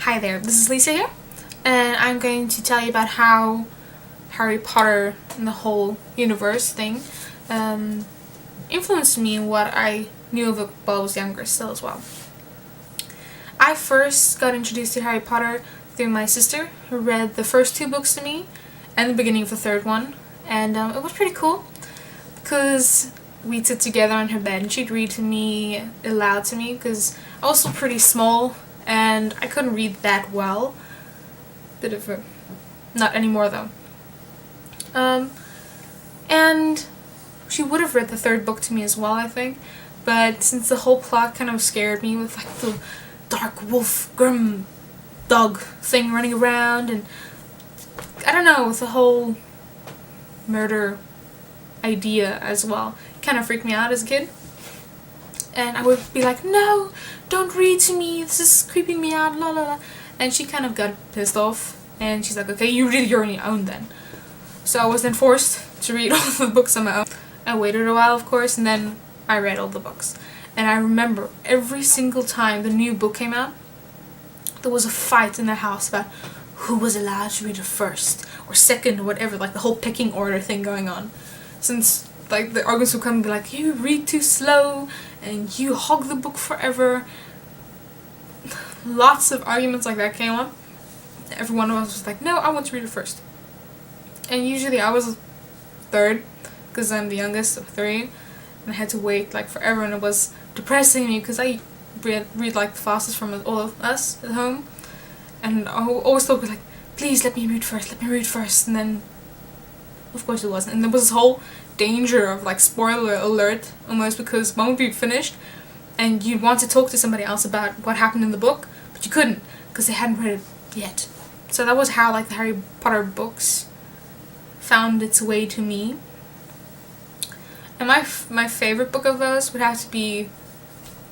Hi there, this is Licia here, and I'm going to tell you about how Harry Potter and the whole universe thing influenced me in what I knew of it while I was younger still as well. I first got introduced to Harry Potter through my sister, who read the first two books to me and the beginning of the third one, and it was pretty cool because we'd sit together on her bed and she'd read to me aloud to me because I was still pretty small and I couldn't read that well. Bit of a... not anymore though. And she would have read the third book to me as well, I think, but since the whole plot kind of scared me with like the dark wolf grim dog thing running around and I don't know, with the whole murder idea as well, it kind of freaked me out as a kid. And I would be like, no, don't read to me, this is creeping me out, la la la. And she kind of got pissed off and she's like, okay, you read your own then. So I was then forced to read all the books on my own. I waited a while, of course, and then I read all the books. And I remember every single time the new book came out, there was a fight in the house about who was allowed to read it first or second or whatever, like the whole pecking order thing going on. Since like the arguments would come and be like, you read too slow and you hog the book forever. Lots of arguments like that came up. Every one of us was like, no, I want to read it first. And usually I was third because I'm the youngest of three and I had to wait like forever and it was depressing me because I read like the fastest from all of us at home, and I always thought like, please let me read first, and then of course it wasn't, and there was this whole danger of like spoiler alert almost because one would be finished and you'd want to talk to somebody else about what happened in the book but you couldn't because they hadn't read it yet. So that was how like the Harry Potter books found its way to me. And my favorite book of those would have to be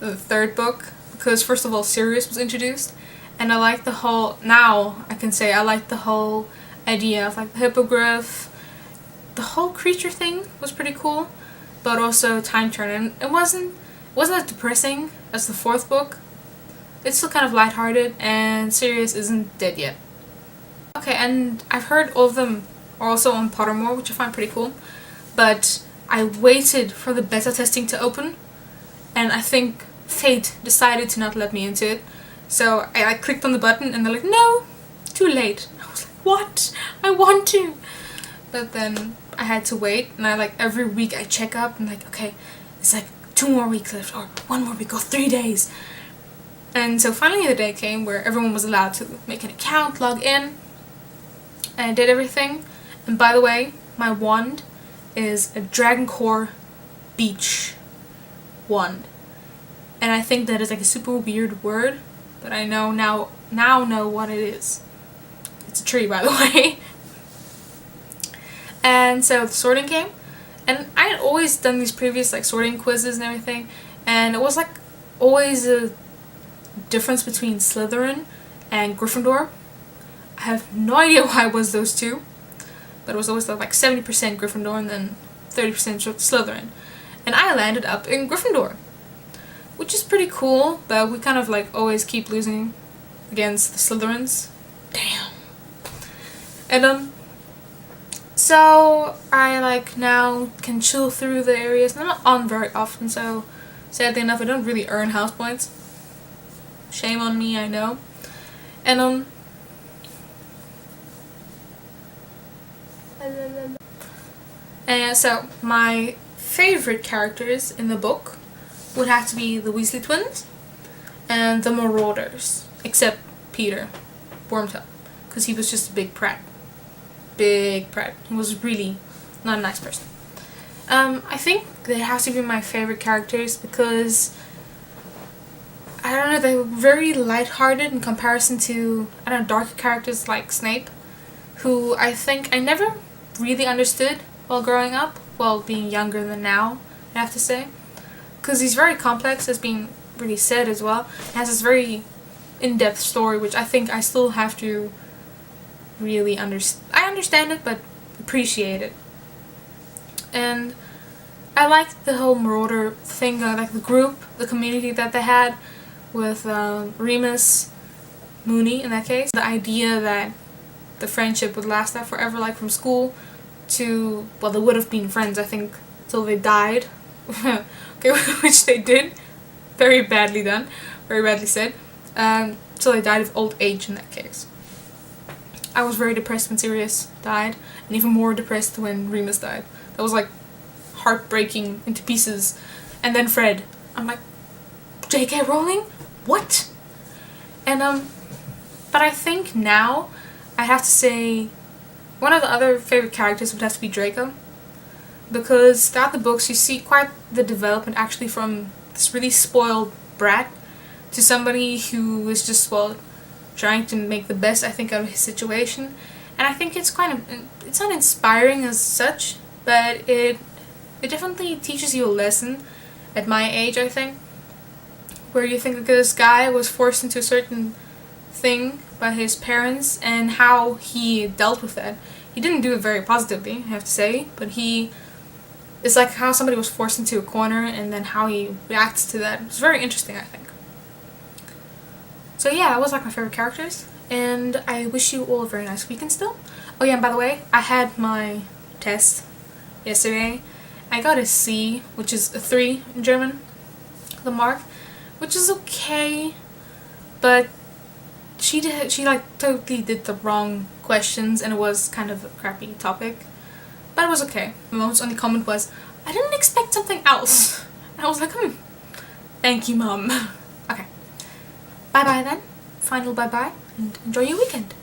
the third book because first of all Sirius was introduced and I like the whole, now I can say I like the whole idea of like the hippogriff. The whole creature thing was pretty cool, but also time turn, and it wasn't as depressing as the fourth book. It's still kind of lighthearted and Sirius isn't dead yet. Okay, and I've heard all of them are also on Pottermore, which I find pretty cool, but I waited for the beta testing to open and I think fate decided to not let me into it. So I clicked on the button and they're like, no, too late. I was like, what? I want to. But then I had to wait and I like every week I check up and like, okay, it's like 2 more weeks left or 1 more week or 3 days. And so finally the day came where everyone was allowed to make an account, log in, and I did everything. And by the way, my wand is a Dragon Core Beach wand. And I think that is like a super weird word, but I know now know what it is. It's a tree, by the way. And so the sorting came, and I had always done these previous like sorting quizzes and everything, and it was like always a difference between Slytherin and Gryffindor. I have no idea why it was those two, but it was always like 70% Gryffindor and then 30% Slytherin. And I landed up in Gryffindor, which is pretty cool, but we kind of like always keep losing against the Slytherins. Damn. And so I like now can chill through the areas, and I'm not on very often, so sadly enough I don't really earn house points. Shame on me, I know. And so my favorite characters in the book would have to be the Weasley twins and the Marauders, except Peter Wormtail, because he was just a big prat. Big prat. He was really not a nice person. I think they have to be my favorite characters because I don't know, they were very lighthearted in comparison to, I don't know, darker characters like Snape, who I think I never really understood while growing up, well, being younger than now, I have to say. Because he's very complex, as being really said as well. He has this very in-depth story, which I think I still have to really understand. I understand it, but appreciate it. And I liked the whole Marauder thing, like the group, the community that they had with Remus, Mooney in that case. The idea that the friendship would last that forever, like from school to, well, they would have been friends, I think, till they died. Okay, which they did. Very badly done. Very badly said. Till they died of old age in that case. I was very depressed when Sirius died, and even more depressed when Remus died. That was like heartbreaking into pieces. And then Fred. I'm like, J.K. Rowling? What? And but I think now I have to say one of the other favorite characters would have to be Draco, because throughout the books you see quite the development actually from this really spoiled brat to somebody who is just, well, trying to make the best, I think, out of his situation. And I think it's it's not inspiring as such, but it definitely teaches you a lesson at my age, I think, where you think that this guy was forced into a certain thing by his parents and how he dealt with that. He didn't do it very positively, I have to say, but it's like how somebody was forced into a corner and then how he reacts to that. It's very interesting, I think. So yeah, that was like my favorite characters, and I wish you all a very nice weekend still. Oh yeah, and by the way, I had my test yesterday. I got a C, which is a 3 in German, the mark, which is okay, but she like totally did the wrong questions, and it was kind of a crappy topic, but it was okay. My mom's only comment was, I didn't expect something else. And I was like, thank you, Mom. Okay. Bye bye then. Final bye bye, and enjoy your weekend.